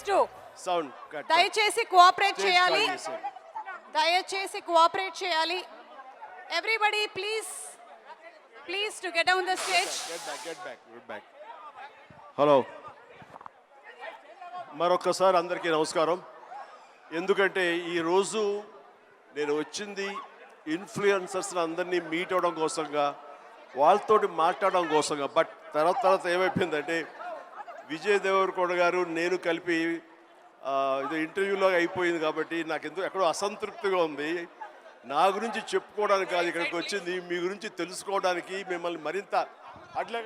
To sound దయచేసి cooperate చేయాలి. దయచేసి కోఆపరేట్ చేయాలి. Everybody please to get down the stage. Get back. Hello, మరొకసారి అందరికీ నమస్కారం. ఎందుకంటే ఈరోజు నేను వచ్చింది ఇన్ఫ్లుయెన్సర్స్ అందరినీ మీట్ అవ్వడం కోసంగా, వాళ్ళతోటి మాట్లాడడం కోసంగా. బట్ తర్వాత ఏమైపోయిందంటే విజయ్ దేవరకొండ గారు నేను కలిపి ఇది ఇంటర్వ్యూలో అయిపోయింది కాబట్టి నాకు ఎందుకు ఎక్కడో అసంతృప్తిగా ఉంది. నా గురించి చెప్పుకోవడానికి కాదు ఇక్కడికి వచ్చింది, మీ గురించి తెలుసుకోవడానికి, మిమ్మల్ని మరింత అట్లా.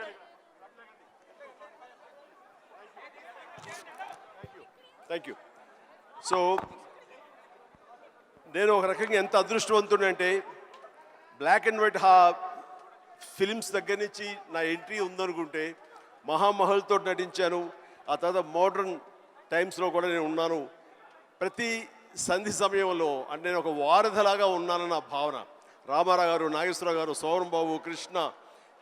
Thank you. సో నేను ఒక రకంగా ఎంత అదృష్టవంతుడంటే బ్లాక్ అండ్ వైట్ ఫిలిమ్స్ దగ్గర నుంచి నా ఎంట్రీ ఉందనుకుంటే మహామహల్తో నటించాను. ఆ తర్వాత మోడర్న్ టైమ్స్లో కూడా నేను ఉన్నాను. ప్రతి సంధి సమయంలో అంటే నేను ఒక వారధిలాగా ఉన్నానన్న భావన. రామారావు గారు, నాగేశ్వరరావు గారు, సోమన్ బాబు, కృష్ణ,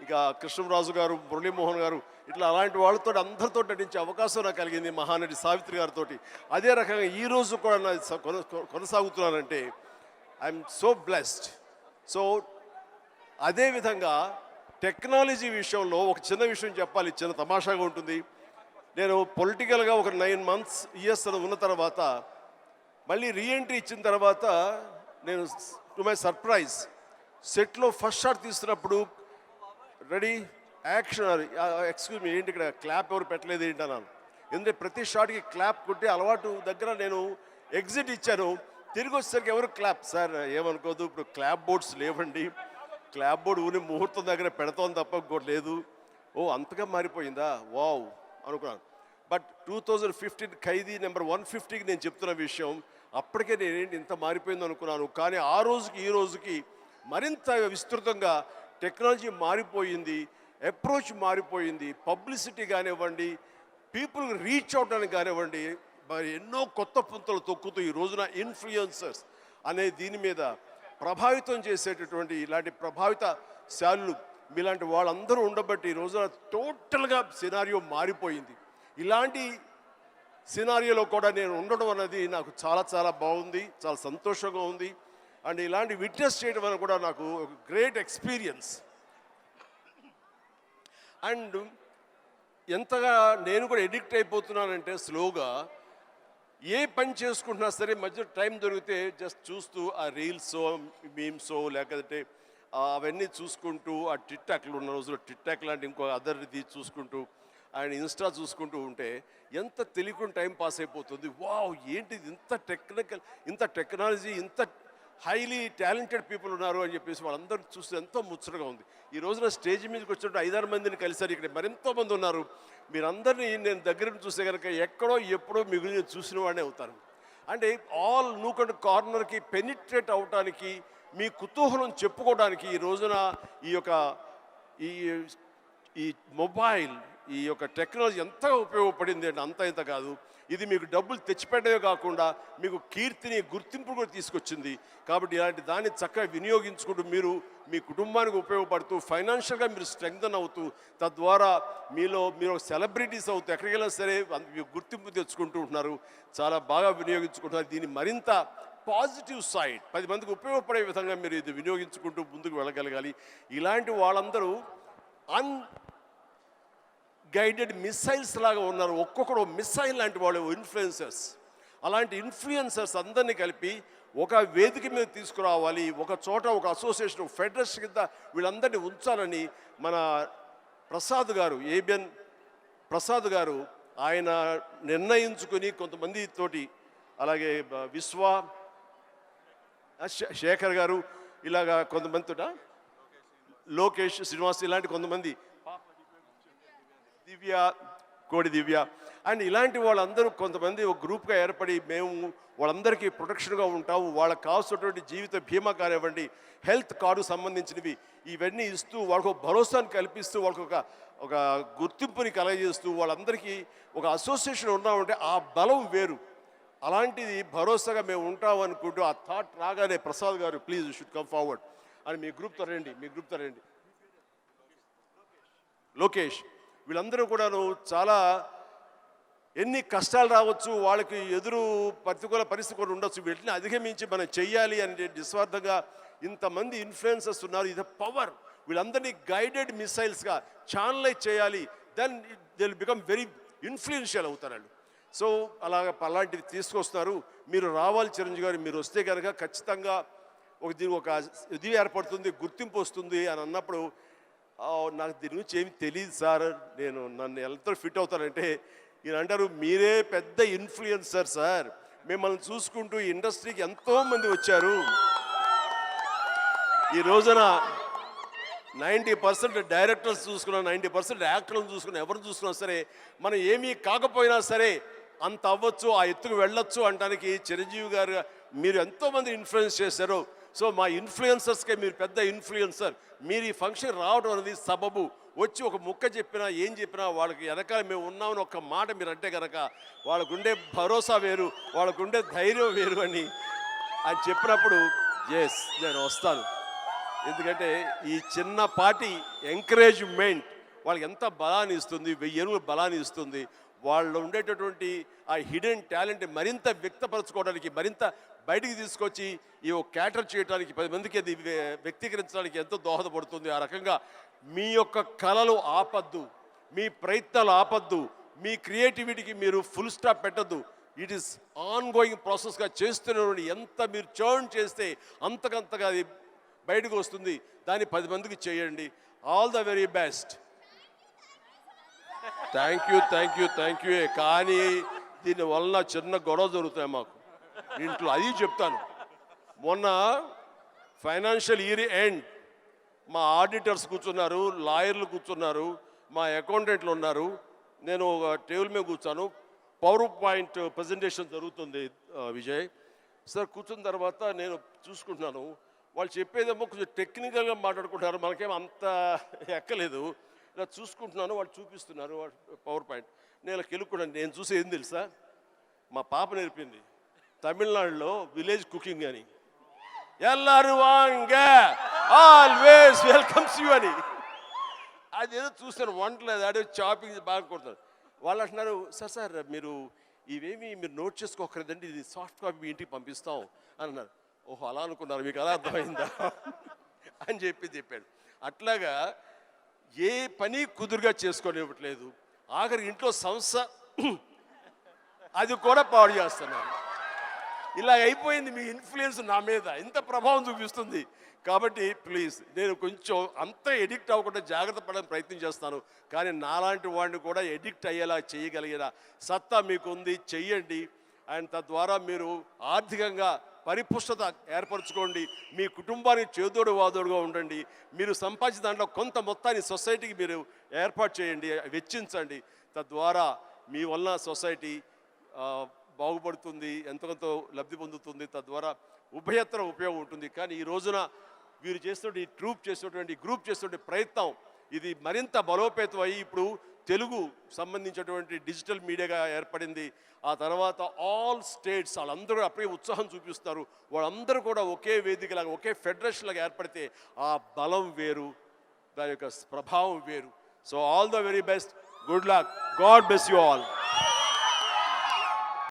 ఇక కృష్ణరాజు గారు, మురళీమోహన్ గారు, ఇట్లా అలాంటి వాళ్ళతో అందరితో నటించే అవకాశం నాకు కలిగింది మహానటి సావిత్రి గారితో. అదే రకంగా ఈరోజు కూడా నా కొనసాగుతున్నానంటే ఐఎమ్ సో బ్లెస్డ్. సో అదేవిధంగా టెక్నాలజీ విషయంలో ఒక చిన్న విషయం చెప్పాలి, చిన్న తమాషాగా ఉంటుంది. నేను పొలిటికల్గా ఒక 9 months ఉన్న తర్వాత మళ్ళీ రీఎంట్రీ ఇచ్చిన తర్వాత నేను టు మై సర్ప్రైజ్ సెట్లో ఫస్ట్ షాట్ తీస్తున్నప్పుడు రెడీ యాక్షన్, ఎక్స్క్యూజ్ మీ, ఏంటి ఇక్కడ క్లాప్ ఎవరు పెట్టలేదు ఏంటి అన్నాను. ఎందుకంటే ప్రతి షాట్కి క్లాప్ కొట్టి అలవాటు దగ్గర నేను ఎగ్జిట్ ఇచ్చాను. తిరిగి వచ్చేసరికి ఎవరు క్లాప్, సార్ ఏమనుకోదు, ఇప్పుడు క్లాప్ బోర్డ్స్ లేవండి, క్లాప్ బోర్డు ఊరి ముహూర్తం దగ్గర పెడతాం తప్ప ఇంకోటి లేదు. ఓ అంతగా మారిపోయిందా, వావ్ అనుకున్నాను. బట్ 2015 ఖైదీ నెంబర్ 150కి నేను చెప్తున్న విషయం, అప్పటికే నేనేంటి ఇంత మారిపోయింది అనుకున్నాను. కానీ ఆ రోజుకి ఈ రోజుకి మరింత విస్తృతంగా టెక్నాలజీ మారిపోయింది, అప్రోచ్ మారిపోయింది. పబ్లిసిటీ కానివ్వండి, పీపుల్ రీచ్ అవడానికి కానివ్వండి, మరి ఎన్నో కొత్త పుంతలు తొక్కుతూ ఈ రోజున ఇన్ఫ్లుయెన్సర్స్ అనే దీని మీద ప్రభావితం చేసేటటువంటి ఇలాంటి ప్రభావిత శాలులు మీలాంటి వాళ్ళందరూ ఉండబట్టి ఈ రోజున టోటల్గా సినారియో మారిపోయింది. ఇలాంటి సినారియోలో కూడా నేను ఉండడం అన్నది నాకు చాలా చాలా బాగుంది, చాలా సంతోషంగా ఉంది. అండ్ ఇలాంటి విట్నెస్ చేయడం అనేది కూడా నాకు ఒక గ్రేట్ ఎక్స్పీరియన్స్. అండ్ ఎంతగా నేను కూడా ఎడిక్ట్ అయిపోతున్నానంటే స్లోగా ఏ పని చేసుకుంటున్నా సరే మధ్య టైం దొరికితే జస్ట్ చూస్తూ ఆ రీల్సో మీమ్సో లేకపోతే అవన్నీ చూసుకుంటూ, ఆ టిక్ టాక్లు ఉన్న రోజుల్లో టిక్ టాక్ లాంటి ఇంకో అదర్ది చూసుకుంటూ అండ్ ఇన్స్టా చూసుకుంటూ ఉంటే ఎంత తెలియకుండా టైం పాస్ అయిపోతుంది. వావ్ ఏంటిది, ఇంత టెక్నాలజీ, ఇంత హైలీ టాలెంటెడ్ పీపుల్ ఉన్నారు అని చెప్పేసి వాళ్ళందరూ చూస్తే ఎంతో ముచ్చటగా ఉంది. ఈ రోజున స్టేజ్ మీదకి వచ్చినట్టు 5-6 మందిని కలిసారు, ఇక్కడ మరెంతో మంది ఉన్నారు. మీరందరినీ నేను దగ్గర చూస్తే కనుక ఎక్కడో ఎప్పుడో మీ గురించి చూసిన వాడినే అవుతాను. అంటే ఆల్ నూక్ అండ్ కార్నర్కి పెనిట్రేట్ అవడానికి, మీ కుతూహలం చెప్పుకోవడానికి ఈ రోజున ఈ మొబైల్, ఈ యొక్క టెక్నాలజీ ఎంతగా ఉపయోగపడింది అంటే అంత ఇంత కాదు. ఇది మీకు డబ్బులు తెచ్చిపెట్టడమే కాకుండా మీకు కీర్తిని, గుర్తింపు కూడా తీసుకొచ్చింది. కాబట్టి ఇలాంటి దాన్ని చక్కగా వినియోగించుకుంటూ మీరు మీ కుటుంబానికి ఉపయోగపడుతూ ఫైనాన్షియల్గా మీరు స్ట్రెంగ్తన్ అవుతూ తద్వారా మీరు సెలబ్రిటీస్ అవుతూ ఎక్కడికి వెళ్ళినా సరే గుర్తింపు తెచ్చుకుంటూ ఉంటున్నారు. చాలా బాగా వినియోగించుకుంటున్నారు. దీన్ని మరింత పాజిటివ్ సైడ్ 10 మందికి ఉపయోగపడే విధంగా మీరు ఇది వినియోగించుకుంటూ ముందుకు వెళ్ళగలగాలి. ఇలాంటి వాళ్ళందరూ గైడెడ్ మిసైల్స్ లాగా ఉన్నారు. ఒక్కొక్కడు మిసైల్ లాంటి వాళ్ళు ఇన్ఫ్లుయెన్సర్స్. అలాంటి ఇన్ఫ్లుయెన్సర్స్ అందరినీ కలిపి ఒక వేదిక మీద తీసుకురావాలి, ఒక చోట ఒక అసోసియేషన్, ఫెడరేషన్ కింద వీళ్ళందరినీ ఉంచాలని మన ప్రసాద్ గారు, ఏబిఎన్ ప్రసాద్ గారు ఆయన నిర్ణయించుకుని కొంతమంది తోటి, అలాగే శేఖర్ గారు, ఇలాగా కొంతమందితో లోకేష్, శ్రీనివాస్, ఇలాంటి కొంతమంది, కోడి దివ్య అండ్ ఇలాంటి వాళ్ళందరూ కొంతమంది ఒక గ్రూప్గా ఏర్పడి మేము వాళ్ళందరికీ ప్రొటెక్షన్గా ఉంటాము, వాళ్ళకి కావాల్సినటువంటి జీవిత బీమా కానివ్వండి, హెల్త్ కార్డు సంబంధించినవి ఇవన్నీ ఇస్తూ వాళ్ళకు భరోసాను కల్పిస్తూ వాళ్ళకు ఒక గుర్తింపుని కలగజేస్తూ వాళ్ళందరికీ ఒక అసోసియేషన్ ఉన్నామంటే ఆ బలం వేరు. అలాంటిది భరోసాగా మేము ఉంటాం అనుకుంటూ ఆ థాట్ రాగానే ప్రసాద్ గారు ప్లీజ్ షుడ్ కమ్ ఫార్వర్డ్ అని మీ గ్రూప్తో రండి, లోకేష్, వీళ్ళందరూ కూడాను చాలా ఎన్ని కష్టాలు రావచ్చు, వాళ్ళకి ఎదురు ప్రతికూల పరిస్థితి కూడా ఉండొచ్చు, వీటిని అధిగమించి మనం చెయ్యాలి అని నిస్వార్థంగా ఇంతమంది ఇన్ఫ్లుయెన్సర్స్ ఉన్నారు. ఇది పవర్. వీళ్ళందరినీ గైడెడ్ మిసైల్స్గా ఛానలైజ్ చేయాలి. Then they will become very influential అవుతారు వాళ్ళు. సో అలాంటివి తీసుకొస్తారు. మీరు రావాలి చిరంజీవి గారు. మీరు వస్తే కనుక ఖచ్చితంగా దీనికి ఒక ఇది ఏర్పడుతుంది, గుర్తింపు వస్తుంది అని అన్నప్పుడు నాకు దీని గురించి ఏమి తెలియదు సార్, నన్ను ఎంత ఫిట్ అవుతానంటే ఈయన అంటారు, మీరే పెద్ద ఇన్ఫ్లుయెన్సర్ సార్, మిమ్మల్ని చూసుకుంటూ ఈ ఇండస్ట్రీకి ఎంతోమంది వచ్చారు. ఈ రోజున 90% డైరెక్టర్స్ చూసుకున్నా, 90% యాక్టర్లను చూసుకున్నా, ఎవరు చూసుకున్నా సరే మనం ఏమీ కాకపోయినా సరే అంత అవ్వచ్చు, ఆ ఎత్తుకు వెళ్ళొచ్చు అనడానికి చిరంజీవి గారు మీరు ఎంతోమంది ఇన్ఫ్లుయెన్స్ చేశారు. సో మా ఇన్ఫ్లుయెన్సర్స్కే మీరు పెద్ద ఇన్ఫ్లుయెన్సర్. మీరు ఈ ఫంక్షన్ రావడం అనేది సబబు. వచ్చి ఒక ముక్క చెప్పినా ఏం చెప్పినా వాళ్ళకి వెనకాల మేము ఉన్నామని ఒక మాట మీరు అంటే కనుక వాళ్ళకుండే భరోసా వేరు, వాళ్ళకుండే ధైర్యం వేరు అని చెప్పినప్పుడు ఎస్ నేను వస్తాను. ఎందుకంటే ఈ చిన్నపాటి ఎంకరేజ్మెంట్ వాళ్ళకి ఎంత బలాన్ని ఇస్తుంది, 1000 ఏనుగుల బలాన్ని ఇస్తుంది. వాళ్ళు ఉండేటటువంటి ఆ హిడెన్ టాలెంట్ మరింత వ్యక్తపరచుకోవడానికి, మరింత బయటికి తీసుకొచ్చి ఈ క్యాటర్ చేయడానికి, 10 మందికి అది వ్యక్తీకరించడానికి ఎంతో దోహదపడుతుంది. ఆ రకంగా మీ యొక్క కళలు ఆపద్దు, మీ ప్రయత్నాలు ఆపద్దు, మీ క్రియేటివిటీకి మీరు ఫుల్ స్టాప్ పెట్టద్దు. ఇట్ ఈస్ ఆన్ గోయింగ్ ప్రాసెస్గా చేస్తున్న ఎంత మీరు చర్న్ చేస్తే అంతకంతగా అది బయటకు వస్తుంది. దాన్ని 10 మందికి చేయండి. All the very best. Thank you. కానీ దీనివల్ల చిన్న గొడవ జరుగుతాయి మాకు ఇంట్లో, అది చెప్తాను. మొన్న ఫైనాన్షియల్ ఇయర్ ఎండ్ మా ఆడిటర్స్ కూర్చున్నారు, లాయర్లు కూర్చున్నారు, మా అకౌంటెంట్లు ఉన్నారు. నేను ఒక టేబుల్ మీద కూర్చాను. పవర్ పాయింట్ ప్రజెంటేషన్ జరుగుతుంది విజయ్ సార్. కూర్చున్న తర్వాత నేను చూసుకుంటున్నాను, వాళ్ళు చెప్పేదేమో కొంచెం టెక్నికల్గా మాట్లాడుకుంటారు, మనకేమో అంత ఎక్కలేదు. ఇలా చూసుకుంటున్నాను, వాళ్ళు చూపిస్తున్నారు పవర్ పాయింట్. నేను కెలుక్కున్నాను. నేను చూసి ఏం తెలుసా, మా పాప నేర్పింది తమిళనాడులో విలేజ్ కుకింగ్ అని. ఎల్లారు వాంగ ఆల్వేస్ వెల్కమ్స్ యూ అని. అదేదో చూస్తాను, వంటలేదు, అదే చాపింగ్ బాగా కొడతారు. వాళ్ళు అంటున్నారు, సార్ మీరు ఇవేమి మీరు నోట్ చేసుకోకర్లేదండి, ఇది సాఫ్ట్ కాపీ మీ ఇంటికి పంపిస్తాం అని అన్నారు. ఓహో అలా అనుకున్నారు, మీకు అలా అర్థమైందా అని చెప్పాడు. అట్లాగా ఏ పని కుదురుగా చేసుకోనివ్వట్లేదు. ఆఖరి ఇంట్లో సంస్థ అది కూడా పాడు చేస్తున్నారు. ఇలా అయిపోయింది మీ ఇన్ఫ్లుయెన్స్ నా మీద, ఇంత ప్రభావం చూపిస్తుంది. కాబట్టి ప్లీజ్ నేను కొంచెం అంత ఎడిక్ట్ అవ్వకుండా జాగ్రత్త పడడానికి ప్రయత్నం చేస్తాను. కానీ నాలాంటి వాడిని కూడా ఎడిక్ట్ అయ్యేలా చేయగలిగిన సత్తా మీకు ఉంది, చెయ్యండి. అండ్ తద్వారా మీరు ఆర్థికంగా పరిపుష్టత ఏర్పరచుకోండి. మీ కుటుంబానికి చేదోడు వాదోడుగా ఉండండి. మీరు సంపాదించిన దాంట్లో కొంత మొత్తాన్ని సొసైటీకి మీరు ఏర్పాటు చేయండి, వెచ్చించండి. తద్వారా మీ వలన సొసైటీ బాగుపడుతుంది, ఎంతకంతో లబ్ధి పొందుతుంది. తద్వారా ఉభయత్ర ఉపయోగం ఉంటుంది. కానీ ఈ రోజున వీరు చేస్తున్న ఈ గ్రూప్ చేస్తున్న ప్రయత్నం ఇది మరింత బలోపేతం అయ్యి ఇప్పుడు తెలుగు సంబంధించినటువంటి డిజిటల్ మీడియాగా ఏర్పడింది. ఆ తర్వాత ఆల్ స్టేట్స్ వాళ్ళందరూ అప్పుడే ఉత్సాహం చూపిస్తారు. వాళ్ళందరూ కూడా ఒకే వేదికలాగా, ఒకే ఫెడరేషన్ లాగా ఏర్పడితే ఆ బలం వేరు, దాని యొక్క ప్రభావం వేరు. So all the very best, good luck, God bless you all.